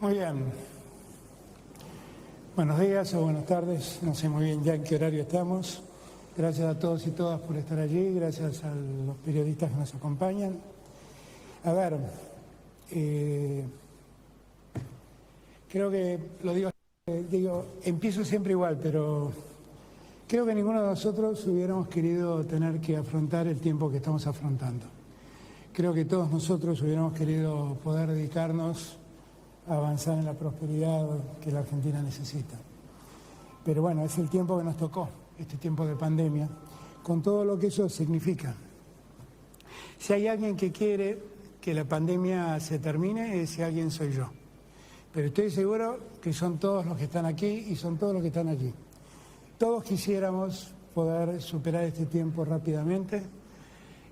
Muy bien. Buenos días o buenas tardes, no sé muy bien ya en qué horario estamos. Gracias a todos y todas por estar allí, gracias a los periodistas que nos acompañan. A ver, creo que lo digo, empiezo siempre igual, pero creo que ninguno de nosotros hubiéramos querido tener que afrontar el tiempo que estamos afrontando. Creo que todos nosotros hubiéramos querido poder dedicarnos a avanzar en la prosperidad que la Argentina necesita. Pero bueno, es el tiempo que nos tocó, este tiempo de pandemia, con todo lo que eso significa. Si hay alguien que quiere que la pandemia se termine, ese alguien soy yo. Pero estoy seguro que son todos los que están aquí y son todos los que están allí. Todos quisiéramos poder superar este tiempo rápidamente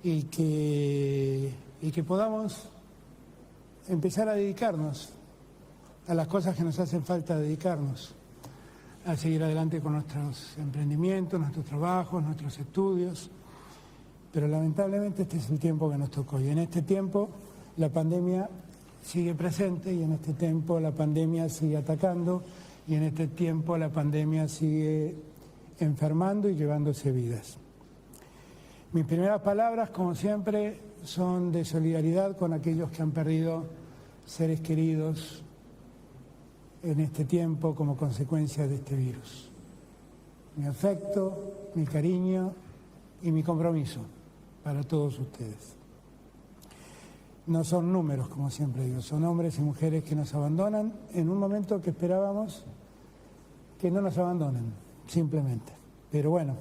y que podamos empezar a dedicarnos a las cosas que nos hacen falta dedicarnos, a seguir adelante con nuestros emprendimientos, nuestros trabajos, nuestros estudios, pero lamentablemente este es el tiempo que nos tocó y en este tiempo la pandemia sigue presente y en este tiempo la pandemia sigue atacando y en este tiempo la pandemia sigue enfermando y llevándose vidas. Mis primeras palabras, como siempre, son de solidaridad con aquellos que han perdido seres queridos en este tiempo como consecuencia de este virus. Mi afecto, mi cariño y mi compromiso para todos ustedes. No son números, como siempre digo, son hombres y mujeres que nos abandonan en un momento que esperábamos que no nos abandonen, simplemente. Pero bueno,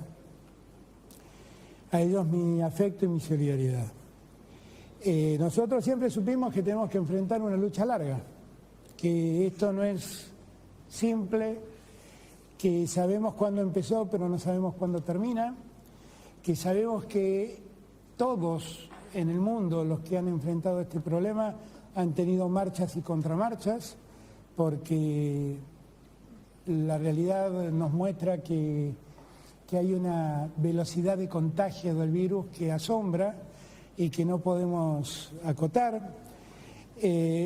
a ellos mi afecto y mi solidaridad. Nosotros siempre supimos que tenemos que enfrentar una lucha larga, que esto no es simple, que sabemos cuándo empezó pero no sabemos cuándo termina, que sabemos que todos en el mundo los que han enfrentado este problema han tenido marchas y contramarchas, porque la realidad nos muestra que hay una velocidad de contagio del virus que asombra y que no podemos acotar.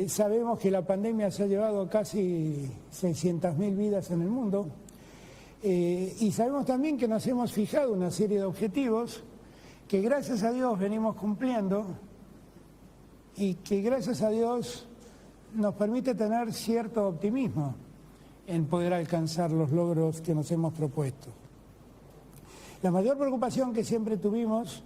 Sabemos que la pandemia se ha llevado casi 600.000 vidas en el mundo y sabemos también que nos hemos fijado una serie de objetivos que gracias a Dios venimos cumpliendo y que gracias a Dios nos permite tener cierto optimismo en poder alcanzar los logros que nos hemos propuesto. La mayor preocupación que siempre tuvimos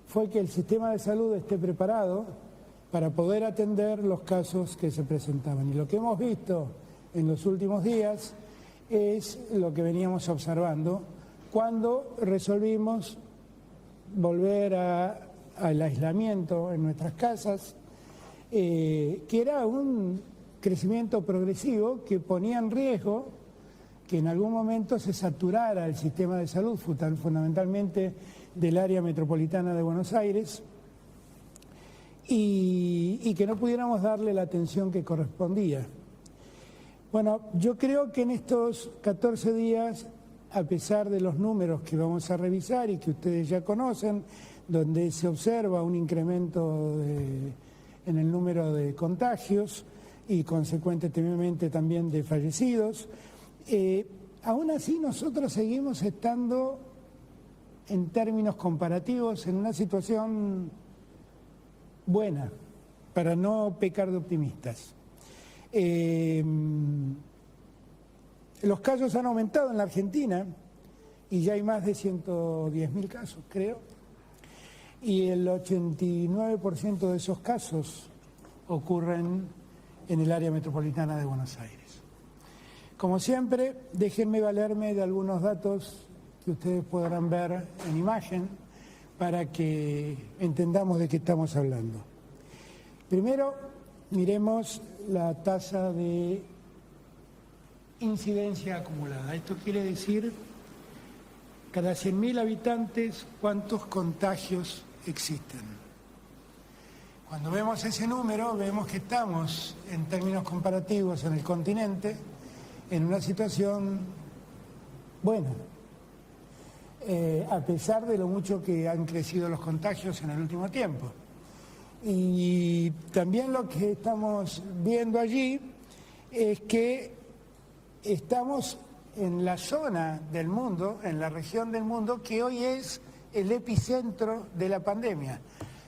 fue que el sistema de salud esté preparado para poder atender los casos que se presentaban. Y lo que hemos visto en los últimos días es lo que veníamos observando cuando resolvimos volver al aislamiento en nuestras casas, que era un crecimiento progresivo que ponía en riesgo que en algún momento se saturara el sistema de salud, fundamentalmente del área metropolitana de Buenos Aires, y que no pudiéramos darle la atención que correspondía. Bueno, yo creo que en estos 14 días, a pesar de los números que vamos a revisar y que ustedes ya conocen, donde se observa un incremento en el número de contagios y consecuentemente también de fallecidos, aún así nosotros seguimos estando en términos comparativos en una situación buena, para no pecar de optimistas. Los casos han aumentado en la Argentina y ya hay más de 110.000 casos, creo, y el 89% de esos casos ocurren en el área metropolitana de Buenos Aires. Como siempre, déjenme valerme de algunos datos que ustedes podrán ver en imagen para que entendamos de qué estamos hablando. Primero, miremos la tasa de incidencia acumulada. Esto quiere decir, cada 100.000 habitantes, ¿cuántos contagios existen? Cuando vemos ese número, vemos que estamos, en términos comparativos en el continente, en una situación buena, a pesar de lo mucho que han crecido los contagios en el último tiempo. Y también lo que estamos viendo allí es que estamos en la zona del mundo, en la región del mundo, que hoy es el epicentro de la pandemia.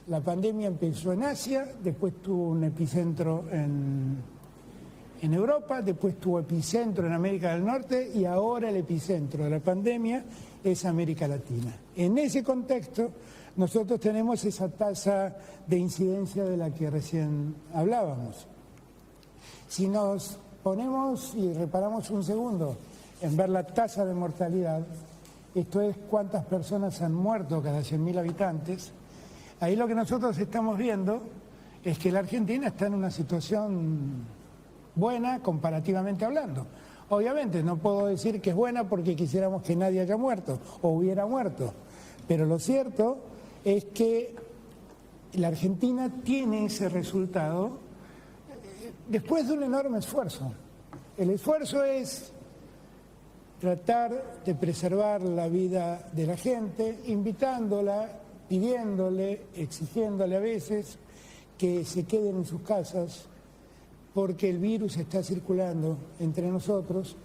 La pandemia empezó en Asia, después tuvo un epicentro en Europa, después tuvo epicentro en América del Norte y ahora el epicentro de la pandemia es América Latina. En ese contexto, nosotros tenemos esa tasa de incidencia de la que recién hablábamos. Si nos ponemos y reparamos un segundo en ver la tasa de mortalidad, esto es cuántas personas han muerto cada 100.000 habitantes, ahí lo que nosotros estamos viendo es que la Argentina está en una situación buena comparativamente hablando. Obviamente no puedo decir que es buena porque quisiéramos que nadie haya muerto o hubiera muerto, pero lo cierto es que la Argentina tiene ese resultado después de un enorme esfuerzo. El esfuerzo es tratar de preservar la vida de la gente, invitándola, pidiéndole, exigiéndole a veces que se queden en sus casas, porque el virus está circulando entre nosotros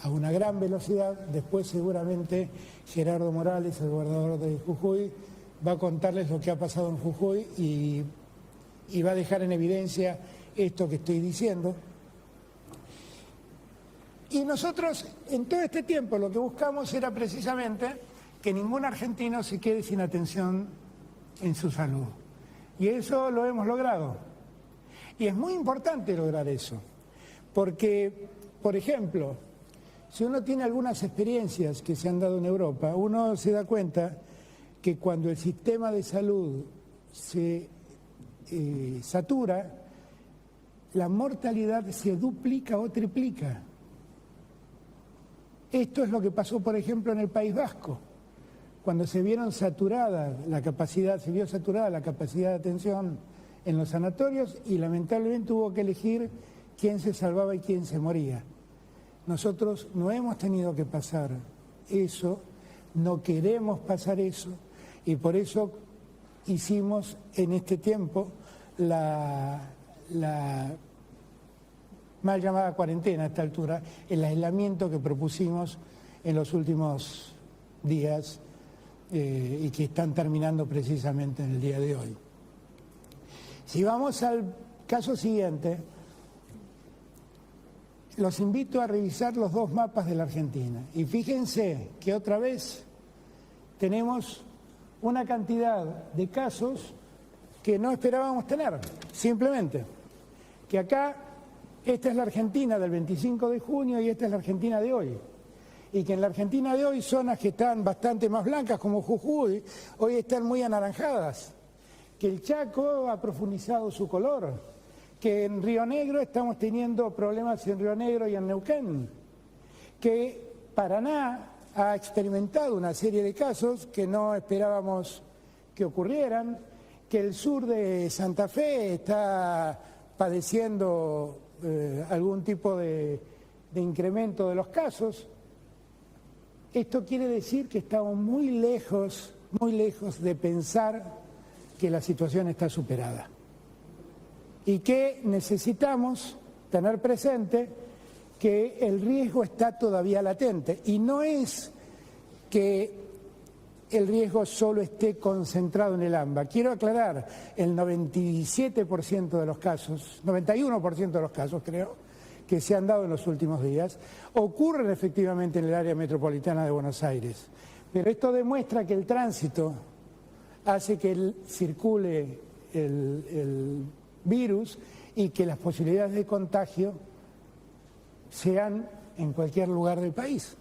a una gran velocidad. Después seguramente Gerardo Morales, el gobernador de Jujuy, va a contarles lo que ha pasado en Jujuy y va a dejar en evidencia esto que estoy diciendo. Y nosotros en todo este tiempo lo que buscamos era precisamente que ningún argentino se quede sin atención en su salud. Y eso lo hemos logrado. Y es muy importante lograr eso, porque, por ejemplo, si uno tiene algunas experiencias que se han dado en Europa, uno se da cuenta que cuando el sistema de salud se satura, la mortalidad se duplica o triplica. Esto es lo que pasó, por ejemplo, en el País Vasco, cuando se vio saturada la capacidad de atención en los sanatorios y lamentablemente hubo que elegir quién se salvaba y quién se moría. Nosotros no hemos tenido que pasar eso, no queremos pasar eso y por eso hicimos en este tiempo la mal llamada cuarentena a esta altura, el aislamiento que propusimos en los últimos días y que están terminando precisamente en el día de hoy. Si vamos al caso siguiente, los invito a revisar los dos mapas de la Argentina y fíjense que otra vez tenemos una cantidad de casos que no esperábamos tener, simplemente. Que acá, esta es la Argentina del 25 de junio y esta es la Argentina de hoy. Y que en la Argentina de hoy zonas que están bastante más blancas como Jujuy, hoy están muy anaranjadas. Que el Chaco ha profundizado su color. Que en Río Negro estamos teniendo problemas en Río Negro y en Neuquén. Que Paraná ha experimentado una serie de casos que no esperábamos que ocurrieran. Que el sur de Santa Fe está padeciendo algún tipo de incremento de los casos. Esto quiere decir que estamos muy lejos de pensar que la situación está superada y que necesitamos tener presente que el riesgo está todavía latente y no es que el riesgo solo esté concentrado en el AMBA. Quiero aclarar, el 97% de los casos, 91% de los casos creo, que se han dado en los últimos días, ocurren efectivamente en el área metropolitana de Buenos Aires. Pero esto demuestra que el tránsito hace que circule el virus y que las posibilidades de contagio sean en cualquier lugar del país.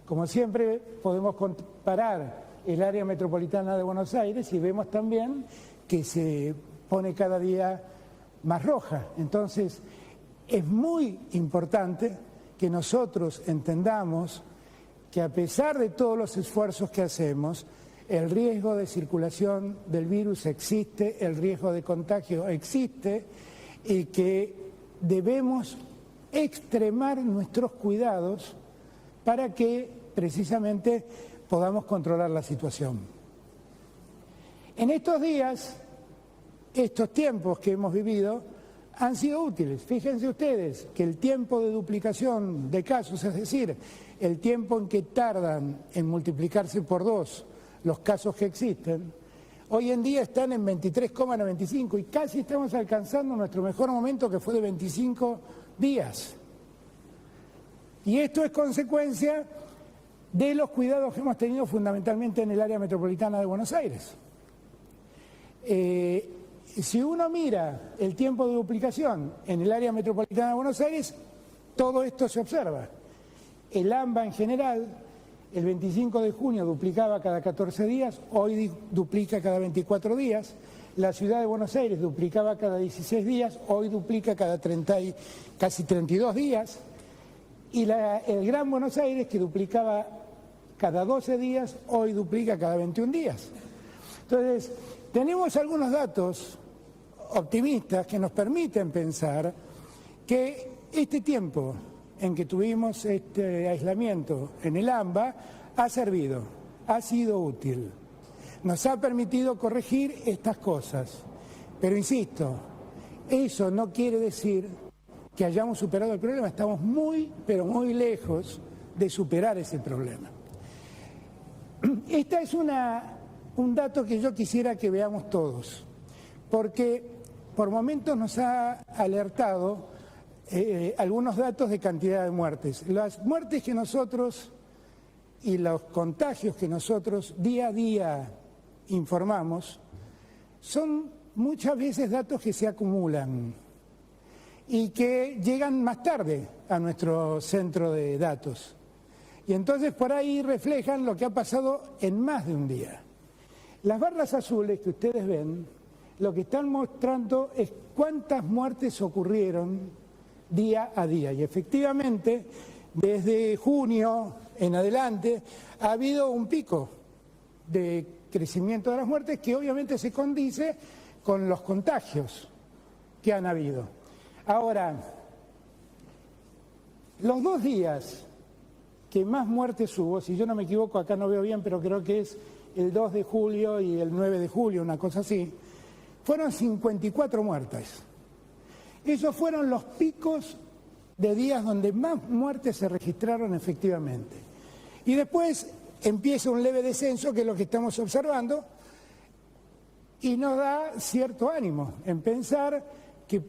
Como siempre, podemos comparar el área metropolitana de Buenos Aires y vemos también que se pone cada día más roja. Entonces, es muy importante que nosotros entendamos que a pesar de todos los esfuerzos que hacemos, el riesgo de circulación del virus existe, el riesgo de contagio existe y que debemos extremar nuestros cuidados para que precisamente podamos controlar la situación. En estos días, estos tiempos que hemos vivido, han sido útiles. Fíjense ustedes que el tiempo de duplicación de casos, es decir, el tiempo en que tardan en multiplicarse por 2 los casos que existen, hoy en día están en 23,95 y casi estamos alcanzando nuestro mejor momento, que fue de 25 días. Y esto es consecuencia de los cuidados que hemos tenido fundamentalmente en el área metropolitana de Buenos Aires. Si uno mira el tiempo de duplicación en el área metropolitana de Buenos Aires, todo esto se observa. El AMBA en general, el 25 de junio duplicaba cada 14 días, hoy duplica cada 24 días. La ciudad de Buenos Aires duplicaba cada 16 días, hoy duplica cada casi 32 días. Y el Gran Buenos Aires, que duplicaba cada 12 días, hoy duplica cada 21 días. Entonces, tenemos algunos datos optimistas que nos permiten pensar que este tiempo en que tuvimos este aislamiento en el AMBA ha servido, ha sido útil. Nos ha permitido corregir estas cosas. Pero insisto, eso no quiere decir que hayamos superado el problema. Estamos muy, pero muy lejos de superar ese problema. Este es un dato que yo quisiera que veamos todos, porque por momentos nos ha alertado algunos datos de cantidad de muertes. Las muertes que nosotros y los contagios que nosotros día a día informamos son muchas veces datos que se acumulan y que llegan más tarde a nuestro centro de datos. Y entonces por ahí reflejan lo que ha pasado en más de un día. Las barras azules que ustedes ven, lo que están mostrando es cuántas muertes ocurrieron día a día. Y efectivamente, desde junio en adelante, ha habido un pico de crecimiento de las muertes que obviamente se condice con los contagios que han habido. Ahora, los 2 días que más muertes hubo, si yo no me equivoco, acá no veo bien, pero creo que es el 2 de julio y el 9 de julio, una cosa así, fueron 54 muertes. Esos fueron los picos de días donde más muertes se registraron efectivamente. Y después empieza un leve descenso, que es lo que estamos observando, y nos da cierto ánimo en pensar que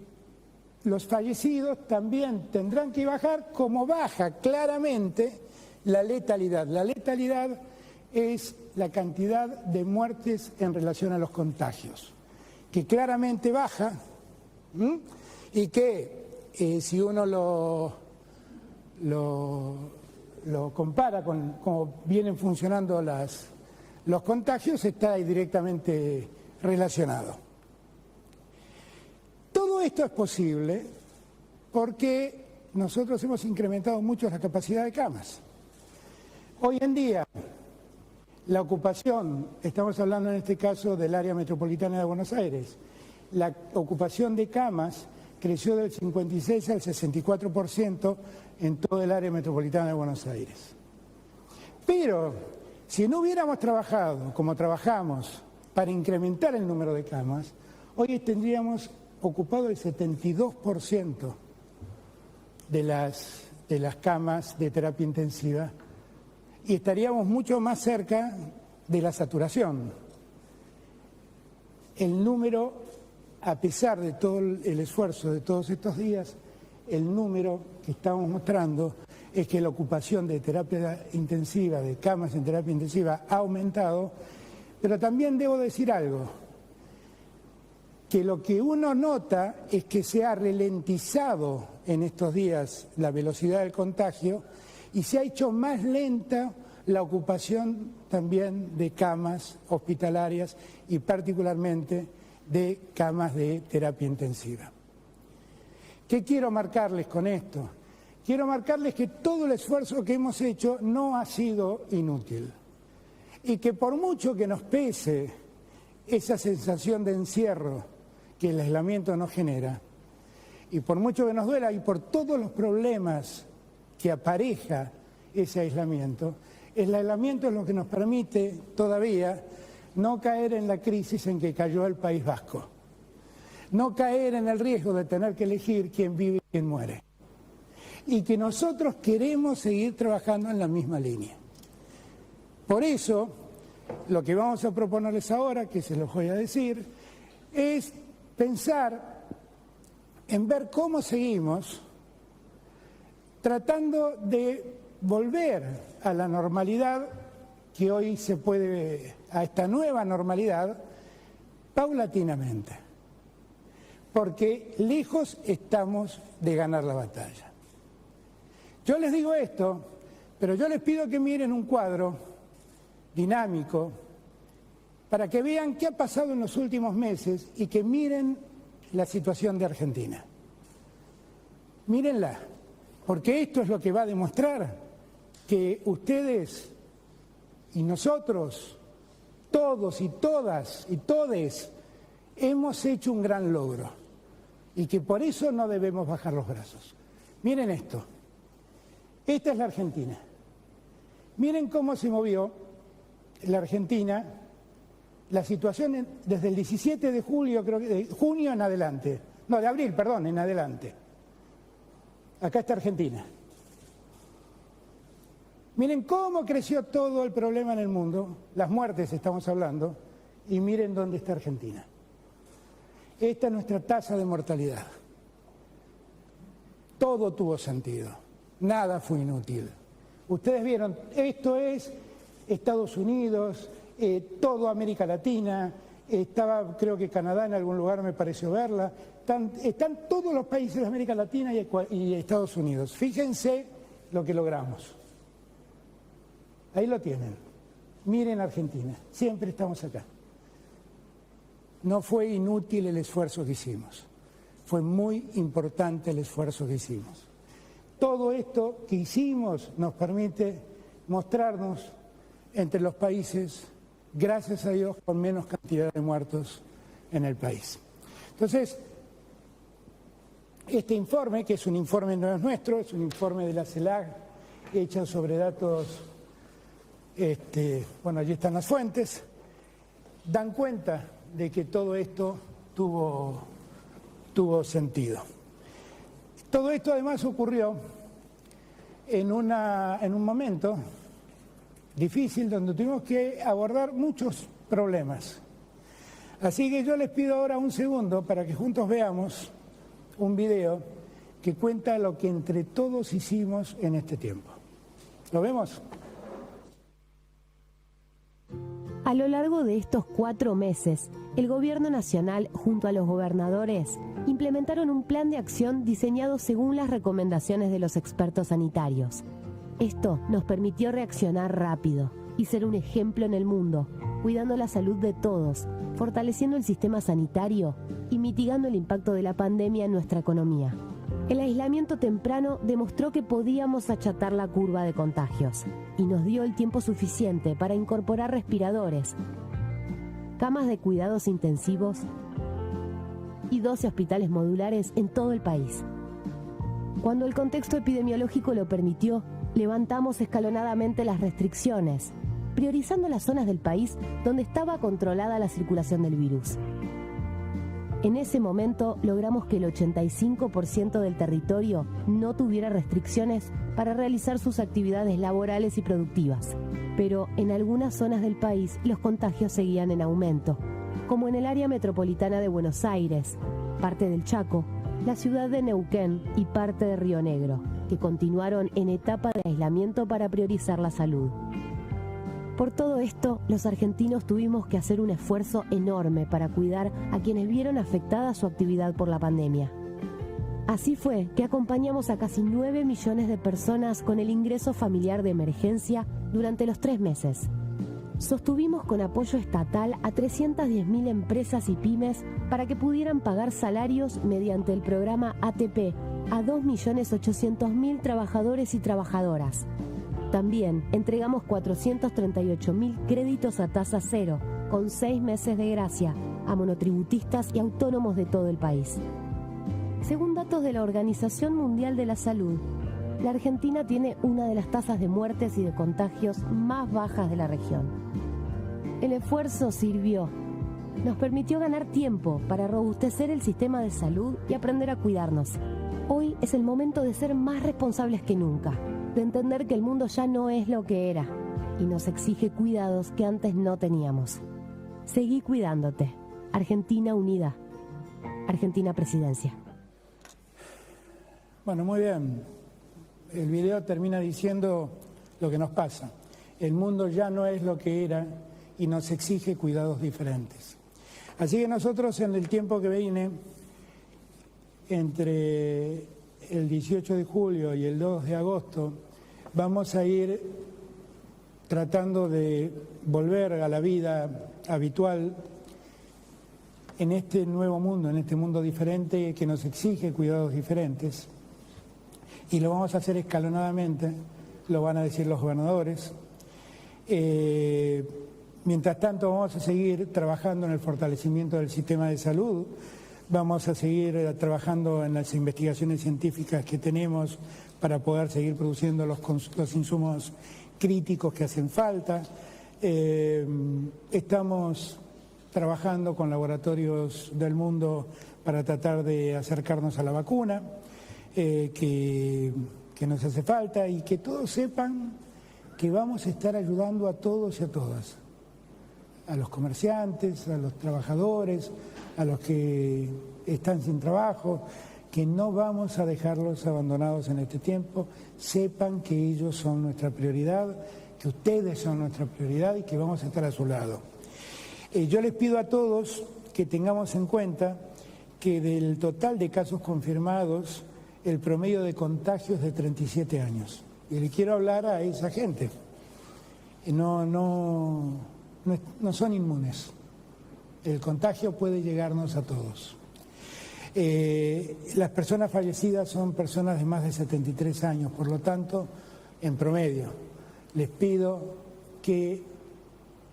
los fallecidos también tendrán que bajar, como baja claramente la letalidad. La letalidad es la cantidad de muertes en relación a los contagios, que claramente baja, y que si uno lo compara con cómo vienen funcionando los contagios, está ahí directamente relacionado. Todo esto es posible porque nosotros hemos incrementado mucho la capacidad de camas. Hoy en día, la ocupación, estamos hablando en este caso del área metropolitana de Buenos Aires, la ocupación de camas creció del 56 al 64% en todo el área metropolitana de Buenos Aires. Pero si no hubiéramos trabajado como trabajamos para incrementar el número de camas, hoy tendríamos ocupado el 72% de las camas de terapia intensiva y estaríamos mucho más cerca de la saturación. El número, a pesar de todo el esfuerzo de todos estos días, el número que estamos mostrando es que la ocupación de terapia intensiva, de camas en terapia intensiva, ha aumentado, pero también debo decir algo, que lo que uno nota es que se ha ralentizado en estos días la velocidad del contagio y se ha hecho más lenta la ocupación también de camas hospitalarias y particularmente de camas de terapia intensiva. ¿Qué quiero marcarles con esto? Quiero marcarles que todo el esfuerzo que hemos hecho no ha sido inútil y que por mucho que nos pese esa sensación de encierro que el aislamiento nos genera, y por mucho que nos duela y por todos los problemas que apareja ese aislamiento, el aislamiento es lo que nos permite todavía no caer en la crisis en que cayó el País Vasco. no caer en el riesgo de tener que elegir quién vive y quién muere. Y que nosotros queremos seguir trabajando en la misma línea. Por eso, lo que vamos a proponerles ahora, que se los voy a decir, es pensar en ver cómo seguimos tratando de volver a la normalidad que hoy se puede, a esta nueva normalidad, paulatinamente. Porque lejos estamos de ganar la batalla. Yo les digo esto, pero yo les pido que miren un cuadro dinámico para que vean qué ha pasado en los últimos meses y que miren la situación de Argentina. Mírenla, porque esto es lo que va a demostrar que ustedes y nosotros, todos y todas y todes, hemos hecho un gran logro y que por eso no debemos bajar los brazos. Miren esto, esta es la Argentina. Miren cómo se movió la Argentina, la situación desde el 17 de julio, creo que de junio en adelante, no, de abril, perdón, en adelante. Acá está Argentina. Miren cómo creció todo el problema en el mundo, las muertes estamos hablando, y miren dónde está Argentina. Esta es nuestra tasa de mortalidad. Todo tuvo sentido, nada fue inútil. Ustedes vieron, esto es Estados Unidos, toda América Latina, estaba creo que Canadá en algún lugar me pareció verla, están todos los países de América Latina y Estados Unidos. Fíjense lo que logramos. Ahí lo tienen. Miren Argentina, siempre estamos acá. No fue inútil el esfuerzo que hicimos, fue muy importante el esfuerzo que hicimos. Todo esto que hicimos nos permite mostrarnos entre los países, gracias a Dios, con menos cantidad de muertos en el país. Entonces, este informe, que es un informe no es nuestro, es un informe de la CELAC, hecho sobre datos, bueno, allí están las fuentes, dan cuenta de que todo esto tuvo sentido. Todo esto además ocurrió en un momento difícil donde tuvimos que abordar muchos problemas. Así que yo les pido ahora un segundo para que juntos veamos un video que cuenta lo que entre todos hicimos en este tiempo. ¿Lo vemos? A lo largo de estos 4 meses, el Gobierno Nacional, junto a los gobernadores, implementaron un plan de acción diseñado según las recomendaciones de los expertos sanitarios. Esto nos permitió reaccionar rápido y ser un ejemplo en el mundo, cuidando la salud de todos, fortaleciendo el sistema sanitario y mitigando el impacto de la pandemia en nuestra economía. El aislamiento temprano demostró que podíamos achatar la curva de contagios y nos dio el tiempo suficiente para incorporar respiradores, camas de cuidados intensivos y 12 hospitales modulares en todo el país. Cuando el contexto epidemiológico lo permitió, levantamos escalonadamente las restricciones, priorizando las zonas del país donde estaba controlada la circulación del virus. En ese momento logramos que el 85% del territorio no tuviera restricciones para realizar sus actividades laborales y productivas. Pero en algunas zonas del país los contagios seguían en aumento, como en el área metropolitana de Buenos Aires, parte del Chaco, la ciudad de Neuquén y parte de Río Negro, que continuaron en etapa de aislamiento para priorizar la salud. Por todo esto, los argentinos tuvimos que hacer un esfuerzo enorme para cuidar a quienes vieron afectada su actividad por la pandemia. Así fue que acompañamos a casi 9 millones de personas con el ingreso familiar de emergencia durante los 3 meses. Sostuvimos con apoyo estatal a 310.000 empresas y pymes para que pudieran pagar salarios mediante el programa ATP a 2.800.000 trabajadores y trabajadoras. También entregamos 438.000 créditos a tasa cero, con 6 meses de gracia, a monotributistas y autónomos de todo el país. Según datos de la Organización Mundial de la Salud, la Argentina tiene una de las tasas de muertes y de contagios más bajas de la región. El esfuerzo sirvió nos permitió ganar tiempo para robustecer el sistema de salud y aprender a cuidarnos. Hoy es el momento de ser más responsables que nunca, de entender que el mundo ya no es lo que era y nos exige cuidados que antes no teníamos. Seguí cuidándote. Argentina unida. Argentina Presidencia. Bueno, muy bien. El video termina diciendo lo que nos pasa. El mundo ya no es lo que era y nos exige cuidados diferentes. Así que nosotros en el tiempo que viene, entre el 18 de julio y el 2 de agosto, vamos a ir tratando de volver a la vida habitual en este nuevo mundo, en este mundo diferente que nos exige cuidados diferentes. Y lo vamos a hacer escalonadamente, lo van a decir los gobernadores. Mientras tanto vamos a seguir trabajando en el fortalecimiento del sistema de salud, vamos a seguir trabajando en las investigaciones científicas que tenemos para poder seguir produciendo los insumos críticos que hacen falta. Estamos trabajando con laboratorios del mundo para tratar de acercarnos a la vacuna que nos hace falta, y que todos sepan que vamos a estar ayudando a todos y a todas, a los comerciantes, a los trabajadores, a los que están sin trabajo, que no vamos a dejarlos abandonados en este tiempo. Sepan que ellos son nuestra prioridad, que ustedes son nuestra prioridad y que vamos a estar a su lado. Yo les pido a todos que tengamos en cuenta que del total de casos confirmados, el promedio de contagio es de 37 años. Y le quiero hablar a esa gente. No son inmunes. El contagio puede llegarnos a todos. Las personas fallecidas son personas de más de 73 años, por lo tanto, en promedio, les pido que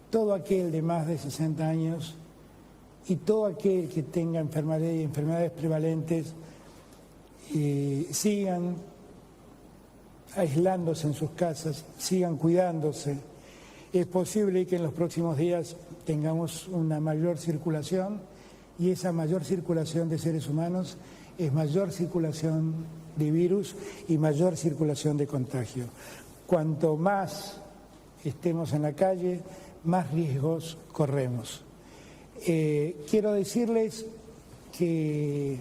todo aquel de más de 60 años y todo aquel que tenga enfermedades prevalentes sigan aislándose en sus casas, sigan cuidándose. Es posible que en los próximos días tengamos una mayor circulación, y esa mayor circulación de seres humanos es mayor circulación de virus y mayor circulación de contagio. Cuanto más estemos en la calle, más riesgos corremos. Quiero decirles que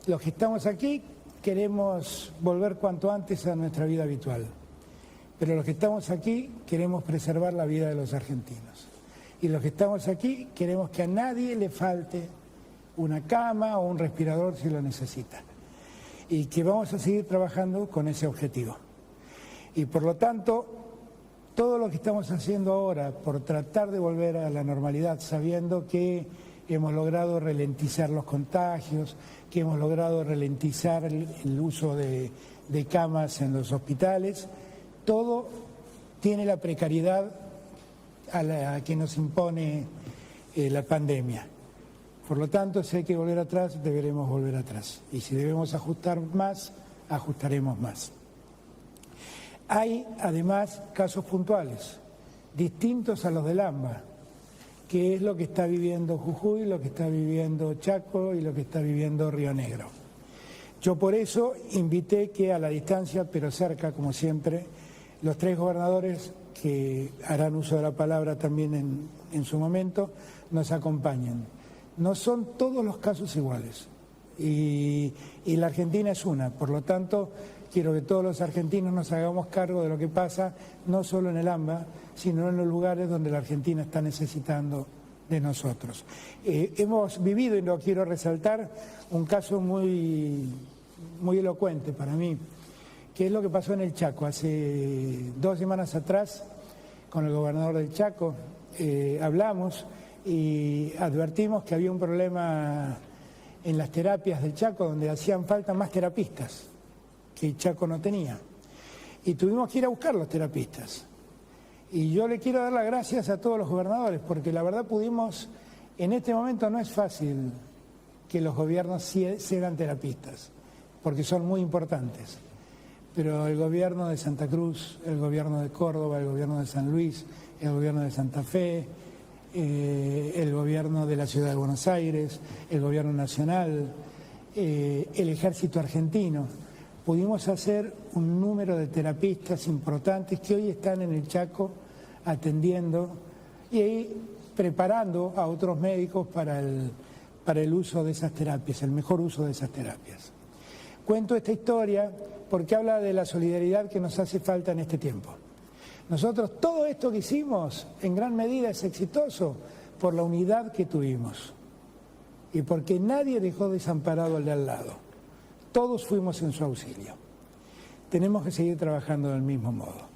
los que estamos aquí queremos volver cuanto antes a nuestra vida habitual, pero los que estamos aquí queremos preservar la vida de los argentinos. Y los que estamos aquí queremos que a nadie le falte una cama o un respirador si lo necesita. Y que vamos a seguir trabajando con ese objetivo. Y por lo tanto, todo lo que estamos haciendo ahora por tratar de volver a la normalidad, sabiendo que hemos logrado ralentizar los contagios, que hemos logrado ralentizar el uso de camas en los hospitales, todo tiene la precariedad a la que nos impone la pandemia. Por lo tanto, si hay que volver atrás, deberemos volver atrás. Y si debemos ajustar más, ajustaremos más. Hay, además, casos puntuales, distintos a los del AMBA, que es lo que está viviendo Jujuy, lo que está viviendo Chaco y lo que está viviendo Río Negro. Yo por eso invité que a la distancia, pero cerca, como siempre, los tres gobernadores que harán uso de la palabra también en su momento, nos acompañen. No son todos los casos iguales y la Argentina es una, por lo tanto quiero que todos los argentinos nos hagamos cargo de lo que pasa, no solo en el AMBA, sino en los lugares donde la Argentina está necesitando de nosotros. Hemos vivido, y lo quiero resaltar, un caso muy elocuente para mí, que es lo que pasó en el Chaco. Hace 2 semanas atrás, con el gobernador del Chaco, hablamos y advertimos que había un problema en las terapias del Chaco, donde hacían falta más terapistas, que el Chaco no tenía. Y tuvimos que ir a buscar los terapistas. Y yo le quiero dar las gracias a todos los gobernadores, porque la verdad pudimos, en este momento no es fácil que los gobiernos cedan terapistas, porque son muy importantes. Pero el gobierno de Santa Cruz, el gobierno de Córdoba, el gobierno de San Luis, el gobierno de Santa Fe, el gobierno de la Ciudad de Buenos Aires, el gobierno nacional, el ejército argentino. Pudimos hacer un número de terapistas importantes que hoy están en el Chaco atendiendo y ahí preparando a otros médicos para el uso de esas terapias, el mejor uso de esas terapias. Cuento esta historia porque habla de la solidaridad que nos hace falta en este tiempo. Nosotros, todo esto que hicimos, en gran medida es exitoso por la unidad que tuvimos y porque nadie dejó desamparado al de al lado. Todos fuimos en su auxilio. Tenemos que seguir trabajando del mismo modo.